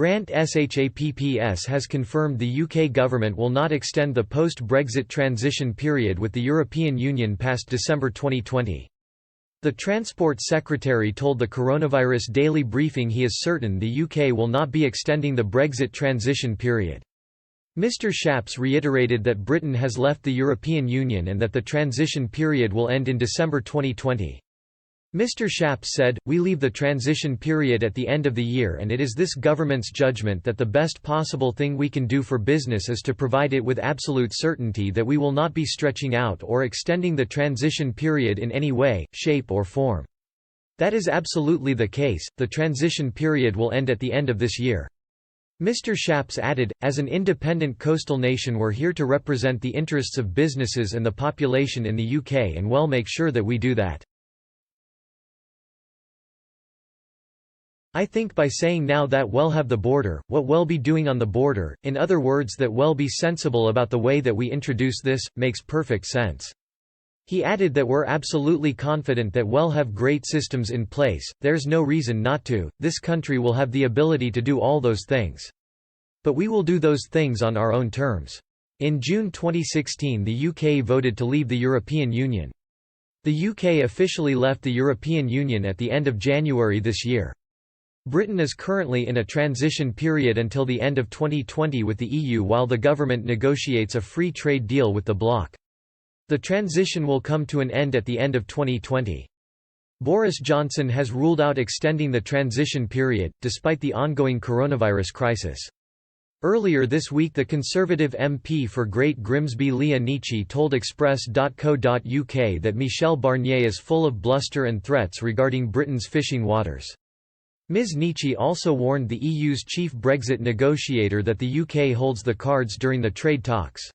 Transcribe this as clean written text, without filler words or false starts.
Grant Shapps has confirmed the UK government will not extend the post-Brexit transition period with the European Union past December 2020. The Transport Secretary told the Coronavirus Daily Briefing he is certain the UK will not be extending the Brexit transition period. Mr Shapps reiterated that Britain has left the European Union and that the transition period will end in December 2020. Mr Shapps said, "We leave the transition period at the end of the year and it is this government's judgment that the best possible thing we can do for business is to provide it with absolute certainty that we will not be stretching out or extending the transition period in any way, shape or form. That is absolutely the case, the transition period will end at the end of this year." Mr Shapps added, "As an independent coastal nation we're here to represent the interests of businesses and the population in the UK and we'll make sure that we do that. I think by saying now that we'll have the border, what we'll be doing on the border, in other words that we'll be sensible about the way that we introduce this, makes perfect sense." He added that we're absolutely confident that we'll have great systems in place, there's no reason not to, this country will have the ability to do all those things. But we will do those things on our own terms. In June 2016 the UK voted to leave the European Union. The UK officially left the European Union at the end of January this year. Britain is currently in a transition period until the end of 2020 with the EU while the government negotiates a free trade deal with the bloc. The transition will come to an end at the end of 2020. Boris Johnson has ruled out extending the transition period, despite the ongoing coronavirus crisis. Earlier this week the Conservative MP for Great Grimsby Leah Nietzsche told Express.co.uk that Michel Barnier is full of bluster and threats regarding Britain's fishing waters. Ms Nietzsche also warned the EU's chief Brexit negotiator that the UK holds the cards during the trade talks.